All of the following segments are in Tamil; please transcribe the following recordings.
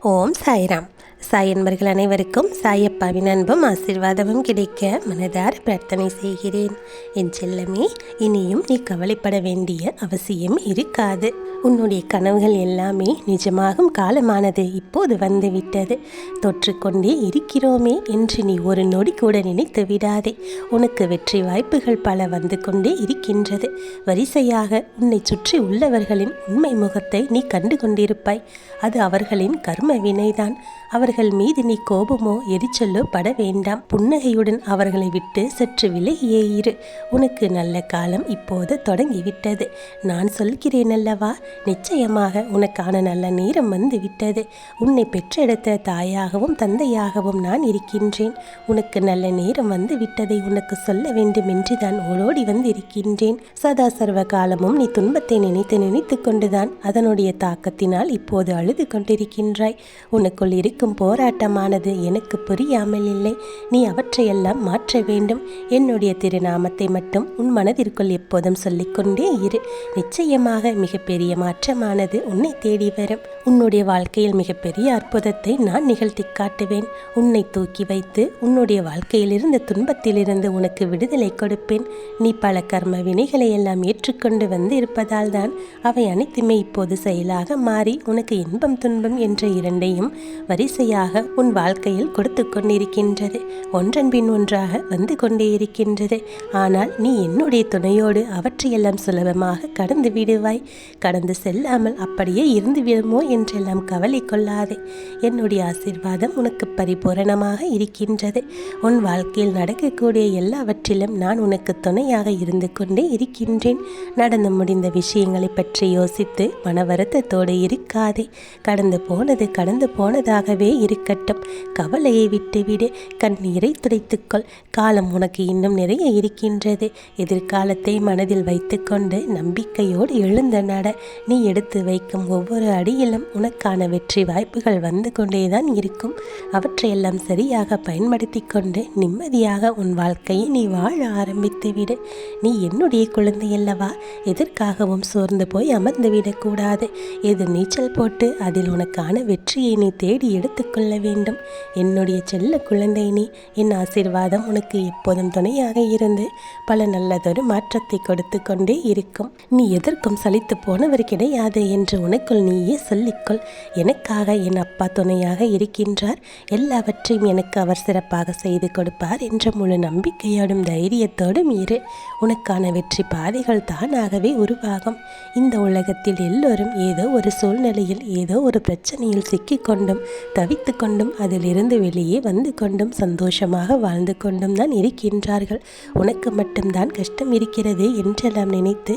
ஓம் சாய்ராம். சாய் என்பர்கள் அனைவருக்கும் சாயப்பாவின் அன்பும் ஆசீர்வாதமும் கிடைக்க மனதார பிரார்த்தனை செய்கிறேன். என் செல்லமே, இனியும் நீ கவலைப்பட வேண்டிய அவசியம் இருக்காது. உன்னுடைய கனவுகள் எல்லாமே நிஜமாகும் காலமானது இப்போது வந்துவிட்டது. தொற்றுக்கொண்டே இருக்கிறோமே என்று நீ ஒரு நொடி கூட நினைத்து விடாதே. உனக்கு வெற்றி வாய்ப்புகள் பல வந்து கொண்டே இருக்கின்றது. வரிசையாக உன்னை சுற்றி உள்ளவர்களின் உண்மை முகத்தை நீ கண்டு கொண்டிருப்பாய். அது அவர்களின் கர்ம வினைதான். அவர்கள் மீது நீ கோபமோ எரிச்சலோ பட வேண்டாம். புன்னகையுடன் அவர்களை விட்டு சற்று விலகியே இரு. உனக்கு நல்ல காலம் இப்போது தொடங்கிவிட்டது. நான் சொல்கிறேன் அல்லவா, நிச்சயமாக உனக்கான நல்ல நேரம் வந்து விட்டது. உன்னை பெற்றெடுத்த தாயாகவும் தந்தையாகவும் நான் இருக்கின்றேன். உனக்கு நல்ல நேரம் வந்து விட்டதை உனக்கு சொல்ல வேண்டும் என்று தான் ஓடோடி வந்து இருக்கின்றேன். சதா சர்வ காலமும் நீ துன்பத்தை நினைத்து நினைத்து கொண்டுதான் அதனுடைய தாக்கத்தினால் இப்போது அழுது கொண்டிருக்கின்றாய். உனக்குள் இருக்கும் போராட்டமானது எனக்கு புரியாமல் இல்லை. நீ அவற்றையெல்லாம் மாற்ற வேண்டும். என்னுடைய திருநாமத்தை மட்டும் உன் மனதிற்குள் எப்போதும் சொல்லிக்கொண்டே இரு. நிச்சயமாக மிகப்பெரிய மாற்றமானது உன்னை தேடி வரும். உன்னுடைய வாழ்க்கையில் மிகப்பெரிய அற்புதத்தை நான் நிகழ்த்தி காட்டுவேன். உன்னை தூக்கி வைத்து உன்னுடைய வாழ்க்கையில் இருந்த துன்பத்திலிருந்து உனக்கு விடுதலை கொடுப்பேன். நீ பல கர்ம வினைகளை எல்லாம் ஏற்றுக்கொண்டு வந்து இருப்பதால் தான் அவை அனைத்துமே இப்போது செயலாக மாறி உனக்கு இன்பம் துன்பம் என்ற இரண்டையும் வரிசையாக உன் வாழ்க்கையில் கொடுத்து கொண்டிருக்கின்றது. ஒன்றன் பின் ஒன்றாக வந்து கொண்டே இருக்கின்றது. ஆனால் நீ என்னுடைய துணையோடு அவற்றையெல்லாம் சுலபமாக கடந்து விடுவாய். கடந்து செல்லாமல் அப்படியே இருந்து விடுமோ என்றெல்லாம் கவலை கொள்ளாதே. என்னுடைய ஆசீர்வாதம் உனக்கு பரிபூரணமாக இருக்கின்றது. உன் வாழ்க்கையில் நடக்கக்கூடிய எல்லாவற்றிலும் நான் உனக்கு துணையாக இருந்து கொண்டே இருக்கின்றேன். நடந்து முடிந்த விஷயங்களை பற்றி யோசித்து மன வருத்தத்தோடு இருக்காதே. கடந்து போனதாகவே இருக்கட்டும். கவலையை விட்டுவிடு. கண்ணீரை துடைத்துக்கொள். காலம் உனக்கு இன்னும் நிறைய இருக்கின்றது. எதிர்காலத்தை மனதில் வைத்துக்கொண்டு நம்பிக்கையோடு எழுந்த நட. நீ எடுத்து வைக்கும் ஒவ்வொரு அடியிலும் உனக்கான வெற்றி வாய்ப்புகள் வந்து கொண்டேதான் இருக்கும். அவற்றையெல்லாம் சரியாக பயன்படுத்தி கொண்டு நிம்மதியாக உன் வாழ்க்கையை நீ வாழ ஆரம்பித்து விடு. நீ என்னுடைய குழந்தை அல்லவா, எதற்காகவும் சோர்ந்து போய் அமர்ந்து விடக்கூடாது. எது நீச்சல் போட்டு அதில் உனக்கான வெற்றியை நீ தேடி எடுத்துக்கொள்ள வேண்டும். என்னுடைய செல்ல குழந்தை நீ. என் ஆசீர்வாதம் உனக்கு எப்போதும் துணையாக இருந்து பல நல்லதொரு மாற்றத்தை கொடுத்து கொண்டே இருக்கும். நீ எதற்கும் சலித்து போனவர் கிடையாது என்று உனக்குள் நீயே சொல்லிக்கொள். எனக்காக என் அப்பா துணையாக இருக்கின்றார். எல்லாவற்றையும் எனக்கு அவர் சிறப்பாக செய்து கொடுப்பார் என்ற முழு நம்பிக்கையோடும் தைரியத்தோடும் இரு. உனக்கான வெற்றி பாதைகள் தானாகவே உருவாகும். இந்த உலகத்தில் எல்லோரும் ஏதோ ஒரு சூழ்நிலையில் ஏதோ ஒரு பிரச்சனையில் சிக்கிக்கொண்டும் தவித்து கொண்டும் அதிலிருந்து வெளியே வந்து கொண்டும் சந்தோஷமாக வாழ்ந்து கொண்டும் தான் இருக்கின்றார்கள். உனக்கு மட்டும்தான் கஷ்டம் இருக்கிறது என்றெல்லாம் நினைத்து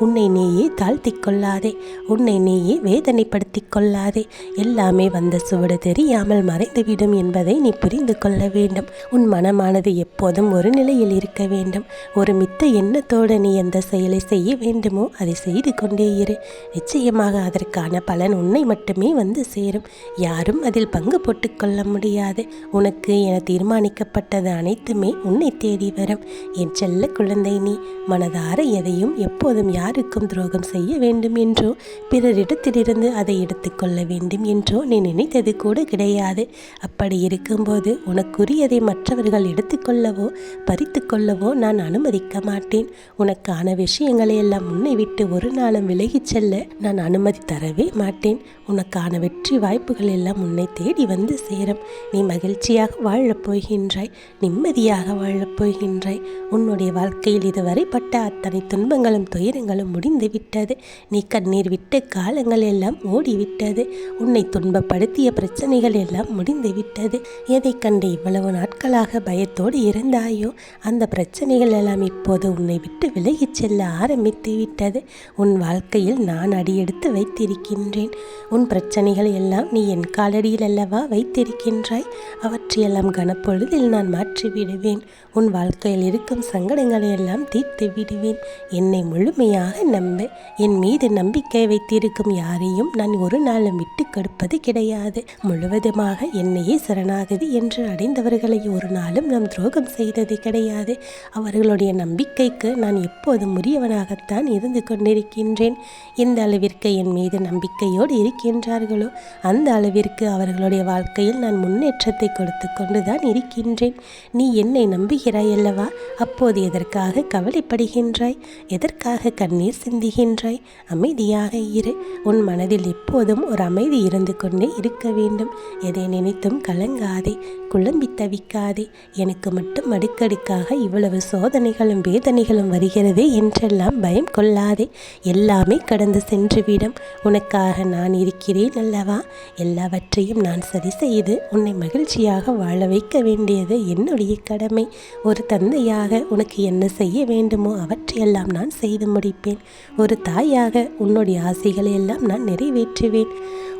உன்னை நீயே தாழ்த்தி கொள்ளாதே. உன்னை நீயே வேதனைப்படுத்தி கொள்ளாதே. எல்லாமே வந்த சுவடு தெரியாமல் மறைந்துவிடும் என்பதை நீ புரிந்து கொள்ள வேண்டும். உன் மனமானது எப்போதும் ஒரு நிலையில் இருக்க வேண்டும். ஒரு மித்த எண்ணத்தோடு நீ எந்த செயலை செய்ய வேண்டுமோ அதை செய்து கொண்டே இரு. நிச்சயமாக அதற்கான பலன் உன்னை மட்டுமே வந்து சேரும். யாரும் அதில் பங்கு போட்டுக்கொள்ள முடியாது. உனக்கு என தீர்மானிக்கப்பட்டது அனைத்துமே உன்னை தேடி வரும். என் செல்ல குழந்தை நீ. மனதார எதையும் எப்போதும் யாருக்கும் துரோகம் செய்ய வேண்டும் என்றோ பிறரிடத்திலிருந்து அதை எடுத்துக்கொள்ள வேண்டும் என்றோ நீ நினைத்தது கூட கிடையாது. அப்படி இருக்கும்போது உனக்குரியதை மற்றவர்கள் எடுத்துக்கொள்ளவோ பறித்து கொள்ளவோ நான் அனுமதிக்க மாட்டேன். உனக்கான விஷயங்களை எல்லாம் உன்னை விட்டு ஒரு நாளும் விலகிச் செல்ல நான் அனுமதி தரவே மாட்டேன். உனக்கான வெற்றி வாய்ப்புகள் எல்லாம் உன்னை தேடி வந்து சேரும். நீ மகிழ்ச்சியாக வாழப் போகின்றாய். நிம்மதியாக வாழப் போகின்றாய். உன்னுடைய வாழ்க்கையில் இதுவரை பட்ட அத்தனை துன்பங்களும் துயரங்களும் முடிந்து விட்டது. நீ கண்ணீர் விட்ட காலங்கள் எல்லாம் ஓடிவிட்டது. உன்னை துன்பப்படுத்திய பிரச்சனைகள் எல்லாம் முடிந்து விட்டது. எதை கண்டு இவ்வளவு நாட்களாக பயத்தோடு இருந்தாயோ அந்த பிரச்சனைகள் எல்லாம் இப்போது உன்னை விட்டு விலகிச் செல்ல ஆரம்பித்து விட்டது. உன் வாழ்க்கையில் நான் அடியெடுத்து வைத்திருக்கின்றேன். உன் பிரச்சனைகள் எல்லாம் நீ என் காலடியில் அல்லவா அல்லவா வைத்திருக்கின்றாய். அவற்றையெல்லாம் கனப்பொழுதில் நான் மாற்றி விடுவேன். உன் வாழ்க்கையில் இருக்கும் சங்கடங்களை எல்லாம் தீர்த்து விடுவேன். என்னை முழுமையாக நம்பு. என் மீது நம்பிக்கை வைத்திருக்கும் யாரையும் நான் ஒரு நாளும் விட்டு கொடுப்பது கிடையாது. முழுவதுமாக என்னையே சரணாகதி என்று அடைந்தவர்களை ஒரு நாளும் நாம் துரோகம் செய்தது கிடையாது. அவர்களுடைய நம்பிக்கைக்கு நான் எப்போதும் உரியவனாகத்தான் இருந்து கொண்டிருக்கின்றேன். எந்த அளவிற்கு என் மீது நம்பிக்கையோடு இருக்கின்றார்களோ அந்த அளவிற்கு அவர்களுடைய வாழ்க்கையில் நான் முன்னேற்றத்தை கொடுத்து கொண்டுதான் இருக்கின்றேன். நீ என்னை நம்புகிறாய் அல்லவா? அப்போது எதற்காக கவலைப்படுகின்றாய்? எதற்காக கண்ணீர் சிந்துகின்றாய்? அமைதியாக இரு. உன் மனதில் எப்போதும் ஒரு அமைதி இருந்து கொண்டே இருக்க வேண்டும். எதை நினைத்தும் கலங்காதே, குழம்பி தவிக்காதே. எனக்கு மட்டும் அடுக்கடுக்காக இவ்வளவு சோதனைகளும் வேதனைகளும் வருகிறது என்றெல்லாம் பயம் கொள்ளாதே. எல்லாமே கடந்து சென்றுவிடும். உனக்காக நான் இருக்கிறேன் அல்லவா? எல்லாவற்றையும் நான் சரி செய்து உன்னை மகிழ்ச்சியாக வாழ வைக்க வேண்டியது என்னுடைய கடமை. ஒரு தந்தையாக உனக்கு என்ன செய்ய வேண்டுமோ அவற்றையெல்லாம் நான் செய்து முடிப்பேன். ஒரு தாயாக உன்னுடைய ஆசைகளை எல்லாம் நான் நிறைவேற்றுவேன்.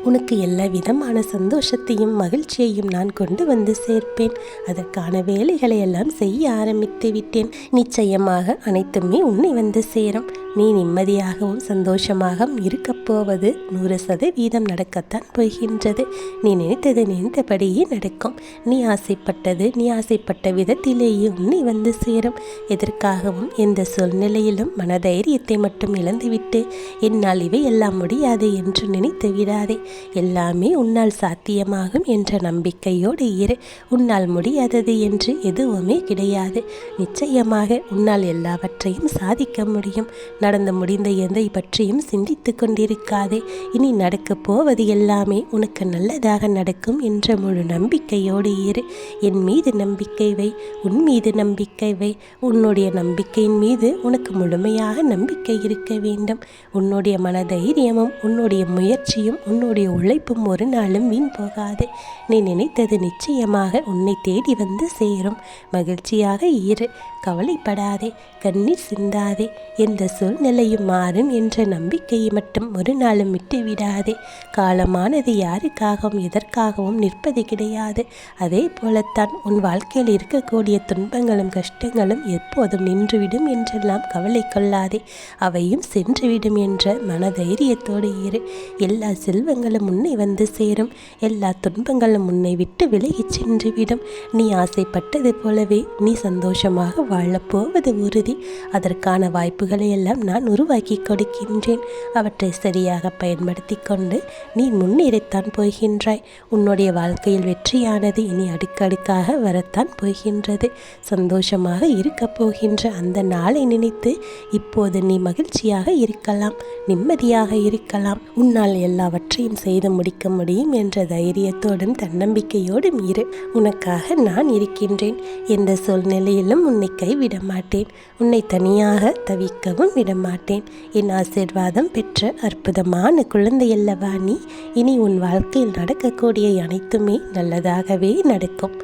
உனக்கு எல்லா விதமான சந்தோஷத்தையும் மகிழ்ச்சியையும் நான் கொண்டு வந்து சேர்ப்பேன். அதற்கான வேலைகளை எல்லாம் செய்ய ஆரம்பித்து விட்டேன். நிச்சயமாக அனைத்துமே உன்னை வந்து சேரும். நீ நிம்மதியாகவும் சந்தோஷமாகவும் இருக்கப் போவது 100% நடக்கத்தான் போகின்றது. நீ நினைத்தது நினைத்தபடியே நடக்கும். நீ ஆசைப்பட்ட விதத்திலேயே உன்னை வந்து சேரும். எதற்காகவும் எந்த சூழ்நிலையிலும் மனதைரியத்தை மட்டும் இழந்துவிட்டு என்னால் இவை எல்லாம் முடியாது என்று நினைத்து விடாதே. எல்லாமே உன்னால் சாத்தியமாகும் என்ற நம்பிக்கையோடு இரு. உன்னால் முடியாதது என்று எதுவுமே கிடையாது. நிச்சயமாக உன்னால் எல்லாவற்றையும் சாதிக்க முடியும். நடந்து முடிந்த எதை பற்றியும் சிந்தித்து கொண்டிருக்காதே. இனி நடக்கப் போவது எல்லாமே உனக்கு நல்லதாக நடக்கும் என்ற முழு நம்பிக்கையோடு இரு. என் மீது நம்பிக்கை வை, உன் மீது நம்பிக்கை வை. உன்னுடைய நம்பிக்கையின் மீது உனக்கு முழுமையாக நம்பிக்கை இருக்க வேண்டும். உன்னுடைய மனதைரியமும் உன்னுடைய முயற்சியும் உன்னுடைய உழைப்பும் ஒரு நாளும் வீண் போகாது. நீ நினைத்தது நிச்சயமாக உன்னை தேடி வந்து சேரும். மகிழ்ச்சியாக இரு, கவலைப்படாதே, கண்ணீர் சிந்தாதே. எந்த சூழ்நிலையும் மாறும் என்ற நம்பிக்கையை மட்டும் ஒரு நாளும் விட்டுவிடாதே. காலமானது யாருக்காகவும் எதற்காகவும் நிற்பது கிடையாது. அதே போலத்தான் உன் வாழ்க்கையில் இருக்கக்கூடிய துன்பங்களும் கஷ்டங்களும் எப்போதும் நின்றுவிடும் என்றெல்லாம் கவலை கொள்ளாதே. அவையும் சென்றுவிடும் என்ற மனதைரியத்தோடு இரு. எல்லா செல்வங்களும் உன்னை வந்து சேரும். எல்லா துன்பங்களும் உன்னை விட்டு விலகிச் சென்றுவிடும். நீ ஆசைப்பட்டது போலவே நீ சந்தோஷமாக வாழப்போவது உறுதி. அதற்கான வாய்ப்புகளை எல்லாம் நான் உருவாக்கி கொடுக்கின்றேன். அவற்றை சரியாக பயன்படுத்தி கொண்டு நீ முன்னேறத்தான் போகின்றாய். உன்னுடைய வாழ்க்கையில் வெற்றியானது இனி அடுக்கடுக்காக வரத்தான் போகின்றது. சந்தோஷமாக இருக்கப் போகின்ற அந்த நாளை நினைத்து இப்போது நீ மகிழ்ச்சியாக இருக்கலாம், நிம்மதியாக இருக்கலாம். உன்னால் எல்லாவற்றையும் செய்து முடிக்க முடியும் என்ற தைரியத்தோடும் தன்னம்பிக்கையோடும் இரு. உனக்காக நான் இருக்கின்றேன். எந்த சூழ்நிலையிலும் உன்னை கைவிட மாட்டேன். உன்னை தனியாக தவிக்கவும் விடமாட்டேன். என் ஆசீர்வாதம் பெற்ற அற்புதமான குழந்தையல்லவா நீ. இனி உன் வாழ்க்கையில் நடக்கக்கூடிய அனைத்துமே நல்லதாகவே நடக்கும்.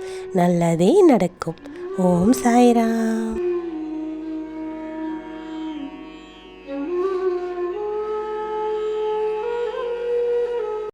நல்லதே நடக்கும். ஓம் சாய்ராம்.